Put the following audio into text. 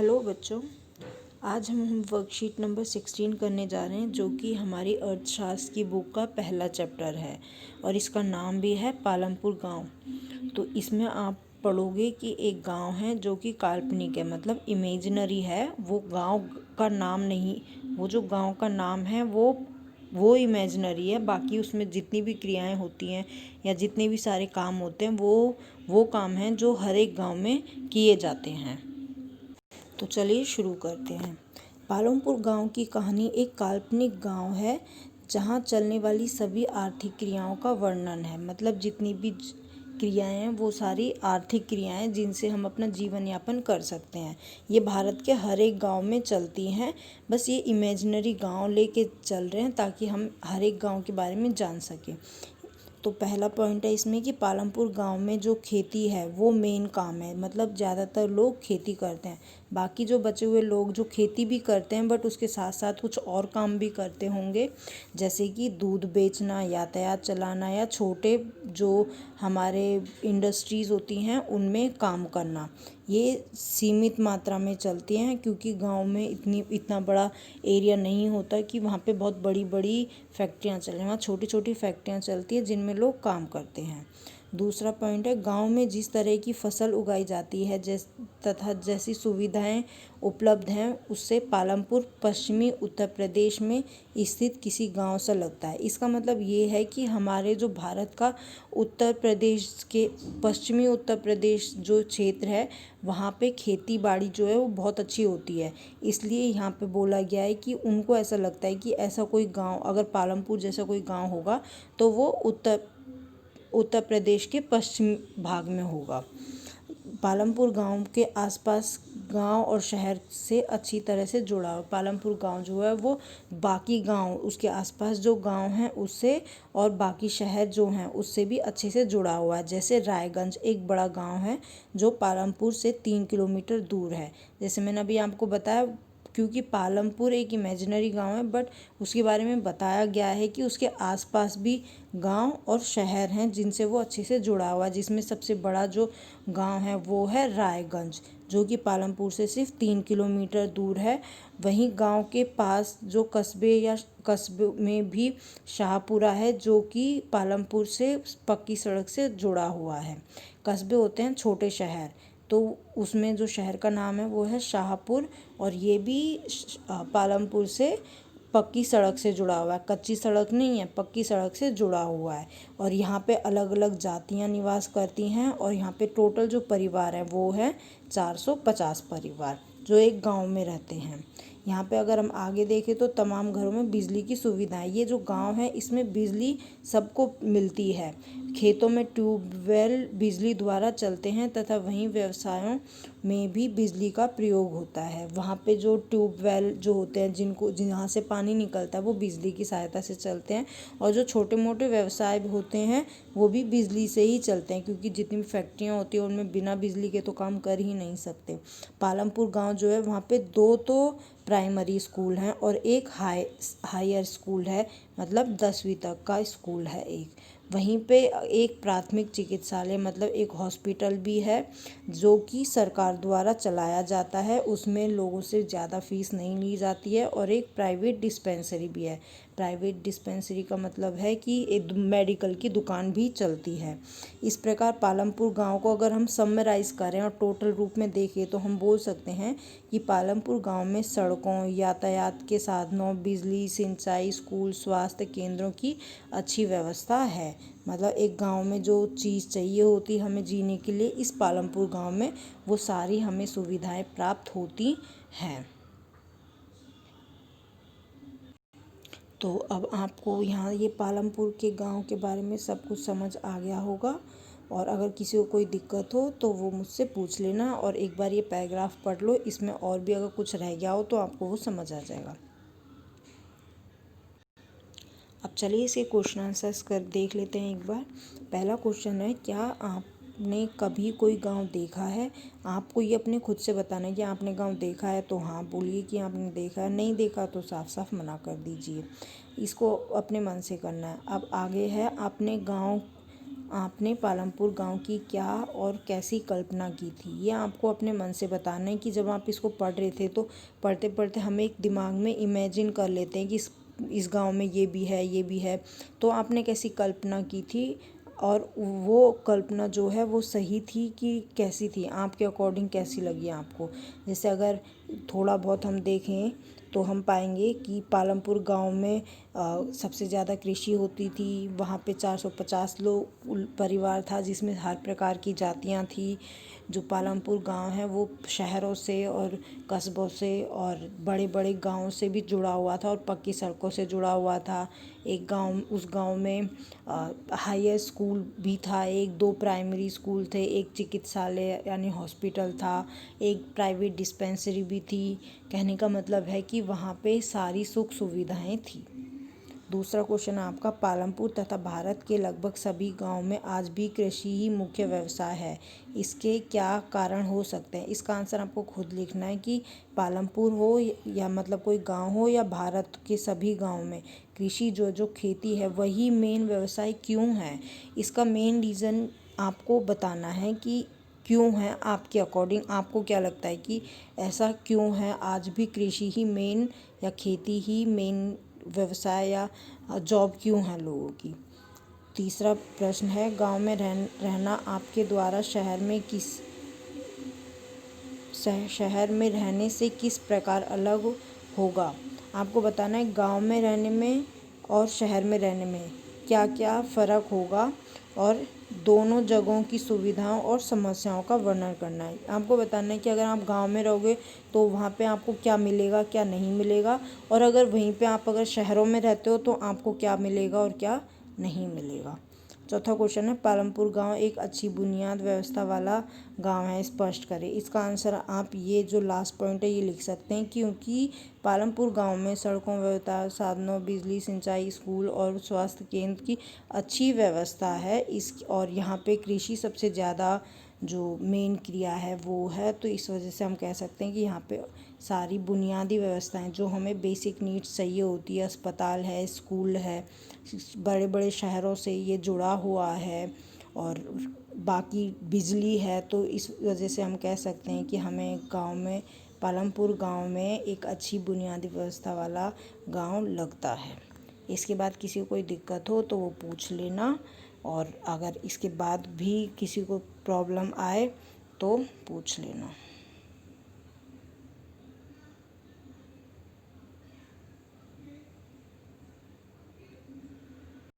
Hello बच्चों, आज हम वर्कशीट नंबर 16 करने जा रहे हैं जो कि हमारी अर्थशास्त्र की बुक का पहला चैप्टर है और इसका नाम भी है पालमपुर गांव। तो इसमें आप पढ़ोगे कि एक गांव है जो कि काल्पनिक है, मतलब इमेजिनरी है। वो गांव का नाम नहीं, वो जो गांव का नाम है वो इमेजिनरी है। बाकी उसमें जितनी भी क्रियाएं होती हैं या जितने भी सारे काम होते हैं वो काम हैं जो हर एक गांव में किए जाते हैं। तो चलिए शुरू करते हैं। पालमपुर गांव की कहानी एक काल्पनिक गांव है जहां चलने वाली सभी आर्थिक क्रियाओं का वर्णन है। मतलब जितनी भी क्रियाएं हैं वो सारी आर्थिक क्रियाएं जिनसे हम अपना जीवन यापन कर सकते हैं। ये भारत के हर एक गांव में चलती हैं। बस ये इमेजिनरी गांव लेके चल रहे हैं ताकि हम हर एक गांव के बारे में जान सकें। तो पहला पॉइंट है इसमें कि पालमपुर गांव में जो खेती है वो मेन काम है। मतलब ज़्यादातर लोग खेती करते हैं। बाकी जो बचे हुए लोग जो खेती भी करते हैं बट उसके साथ साथ कुछ और काम भी करते होंगे, जैसे कि दूध बेचना, यातायात चलाना या छोटे जो हमारे इंडस्ट्रीज़ होती हैं उनमें काम करना। ये सीमित मात्रा में चलती हैं क्योंकि गांव में इतना बड़ा एरिया नहीं होता कि वहाँ पे बहुत बड़ी बड़ी फैक्ट्रियाँ चलें। वहाँ छोटी छोटी फैक्ट्रियाँ चलती हैं जिनमें लोग काम करते हैं। दूसरा पॉइंट है गांव में जिस तरह की फसल उगाई जाती है तथा जैसी सुविधाएं उपलब्ध हैं उससे पालमपुर पश्चिमी उत्तर प्रदेश में स्थित किसी गांव सा लगता है। इसका मतलब ये है कि हमारे जो भारत का उत्तर प्रदेश के पश्चिमी उत्तर प्रदेश जो क्षेत्र है वहाँ पे खेती बाड़ी जो है वो बहुत अच्छी होती है। इसलिए यहाँ पे बोला गया है कि उनको ऐसा लगता है कि ऐसा कोई गांव, अगर पालमपुर जैसा कोई गांव होगा तो वो उत्तर प्रदेश के पश्चिम भाग में होगा। पालमपुर गांव के आसपास गांव और शहर से अच्छी तरह से जुड़ा हुआ। पालमपुर गांव जो है वो बाकी गांव, उसके आसपास जो गांव हैं उससे और बाकी शहर जो हैं उससे भी अच्छे से जुड़ा हुआ है। जैसे रायगंज एक बड़ा गांव है जो पालमपुर से 3 किलोमीटर दूर है। जैसे मैंने अभी आपको बताया, क्योंकि पालमपुर एक इमेजिनरी गांव है बट उसके बारे में बताया गया है कि उसके आसपास भी गांव और शहर हैं जिनसे वो अच्छे से जुड़ा हुआ है। जिसमें सबसे बड़ा जो गांव है वो है रायगंज, जो कि पालमपुर से सिर्फ 3 किलोमीटर दूर है। वहीं गांव के पास जो कस्बे में भी शाहपुरा है जो कि पालमपुर से पक्की सड़क से जुड़ा हुआ है। कस्बे होते हैं छोटे शहर, तो उसमें जो शहर का नाम है वो है शाहपुर और ये भी पालमपुर से पक्की सड़क से जुड़ा हुआ है। कच्ची सड़क नहीं है, पक्की सड़क से जुड़ा हुआ है। और यहाँ पे अलग अलग जातियाँ निवास करती हैं और यहाँ पे टोटल जो परिवार है वो है 450 परिवार जो एक गांव में रहते हैं। यहाँ पे अगर हम आगे देखें तो तमाम घरों में बिजली की सुविधाएं। ये जो गांव है इसमें बिजली सबको मिलती है। खेतों में ट्यूबवेल बिजली द्वारा चलते हैं तथा वहीं व्यवसायों में भी बिजली का प्रयोग होता है। वहाँ पे जो ट्यूबवेल जो होते हैं जहाँ से पानी निकलता है वो बिजली की सहायता से चलते हैं। और जो छोटे मोटे व्यवसाय होते हैं वो भी बिजली से ही चलते हैं क्योंकि जितनी भी फैक्ट्रियाँ होती हैं उनमें बिना बिजली के तो काम कर ही नहीं सकते। पालमपुर गांव जो है वहाँ पे 2 तो प्राइमरी स्कूल हैं और एक हायर स्कूल है, मतलब 10वीं तक का स्कूल है एक। वहीं पे एक प्राथमिक चिकित्सालय मतलब एक हॉस्पिटल भी है जो कि सरकार द्वारा चलाया जाता है। उसमें लोगों से ज़्यादा फीस नहीं ली जाती है। और एक प्राइवेट डिस्पेंसरी भी है। प्राइवेट डिस्पेंसरी का मतलब है कि एक मेडिकल की दुकान भी चलती है। इस प्रकार पालमपुर गांव को अगर हम समराइज़ करें और टोटल रूप में देखें तो हम बोल सकते हैं कि पालमपुर गांव में सड़कों, यातायात के साधनों, बिजली, सिंचाई, स्कूल, स्वास्थ्य केंद्रों की अच्छी व्यवस्था है। मतलब एक गांव में जो चीज़ चाहिए होती हमें जीने के लिए, इस पालमपुर गांव में वो सारी हमें सुविधाएं प्राप्त होती हैं। तो अब आपको यहाँ ये पालमपुर के गांव के बारे में सब कुछ समझ आ गया होगा। और अगर किसी को कोई दिक्कत हो तो वो मुझसे पूछ लेना और एक बार ये पैराग्राफ पढ़ लो। इसमें और भी अगर कुछ रह गया हो तो आपको वो समझ आ जाएगा। अब चलिए इसे क्वेश्चन आंसर्स कर देख लेते हैं एक बार। पहला क्वेश्चन है, क्या आपने कभी कोई गांव देखा है? आपको ये अपने खुद से बताना है कि आपने गांव देखा है तो हाँ बोलिए कि आपने देखा है, नहीं देखा तो साफ साफ मना कर दीजिए। इसको अपने मन से करना है। अब आगे है, आपने गांव आपने पालमपुर गांव की क्या और कैसी कल्पना की थी। ये आपको अपने मन से बताना है कि जब आप इसको पढ़ रहे थे तो पढ़ते पढ़ते हम एक दिमाग में इमेजिन कर लेते हैं कि इस गांव में ये भी है, ये भी है। तो आपने कैसी कल्पना की थी और वो कल्पना जो है वो सही थी कि कैसी थी, आपके अकॉर्डिंग कैसी लगी आपको। जैसे अगर थोड़ा बहुत हम देखें तो हम पाएंगे कि पालमपुर गांव में सबसे ज़्यादा कृषि होती थी। वहाँ पे 450 लोग परिवार था जिसमें हर प्रकार की जातियाँ थी। जो पालमपुर गांव है वो शहरों से और कस्बों से और बड़े बड़े गांवों से भी जुड़ा हुआ था और पक्की सड़कों से जुड़ा हुआ था। उस गांव में हायर स्कूल भी था, 1-2 प्राइमरी स्कूल थे, एक चिकित्सालय यानी हॉस्पिटल था, एक प्राइवेट डिस्पेंसरी भी थी। कहने का मतलब है कि वहाँ पे सारी सुख सुविधाएं थी। दूसरा क्वेश्चन आपका, पालमपुर तथा भारत के लगभग सभी गांव में आज भी कृषि ही मुख्य व्यवसाय है, इसके क्या कारण हो सकते हैं। इसका आंसर आपको खुद लिखना है कि पालमपुर हो या मतलब कोई गांव हो या भारत के सभी गांव में कृषि जो खेती है वही मेन व्यवसाय क्यों है। इसका मेन रीज़न आपको बताना है कि क्यों है, आपके अकॉर्डिंग आपको क्या लगता है कि ऐसा क्यों है, आज भी कृषि ही मेन या खेती ही मेन व्यवसाय या जॉब क्यों है लोगों की। तीसरा प्रश्न है, गांव में रहना आपके द्वारा शहर में रहने से किस प्रकार अलग होगा। आपको बताना है गांव में रहने में और शहर में रहने में क्या क्या फ़र्क होगा और दोनों जगहों की सुविधाओं और समस्याओं का वर्णन करना है। आपको बताना है कि अगर आप गांव में रहोगे तो वहाँ पे आपको क्या मिलेगा, क्या नहीं मिलेगा, और अगर वहीं पे आप अगर शहरों में रहते हो तो आपको क्या मिलेगा और क्या नहीं मिलेगा। चौथा क्वेश्चन है, पालमपुर गांव एक अच्छी बुनियाद व्यवस्था वाला गांव है, स्पष्ट करें। इसका आंसर आप ये जो लास्ट पॉइंट है ये लिख सकते हैं, क्योंकि पालमपुर गांव में सड़कों, यातायात साधनों, बिजली, सिंचाई, स्कूल और स्वास्थ्य केंद्र की अच्छी व्यवस्था है। और यहाँ पे कृषि सबसे ज़्यादा जो मेन क्रिया है वो है, तो इस वजह से हम कह सकते हैं कि यहाँ पे सारी बुनियादी व्यवस्थाएं जो हमें बेसिक नीड्स चाहिए होती है, अस्पताल है, स्कूल है, बड़े बड़े शहरों से ये जुड़ा हुआ है और बाकी बिजली है। तो इस वजह से हम कह सकते हैं कि हमें गांव में, पालमपुर गांव में एक अच्छी बुनियादी व्यवस्था वाला गांव लगता है। इसके बाद किसी को कोई दिक्कत हो तो वो पूछ लेना, और अगर इसके बाद भी किसी को प्रॉब्लम आए तो पूछ लेना।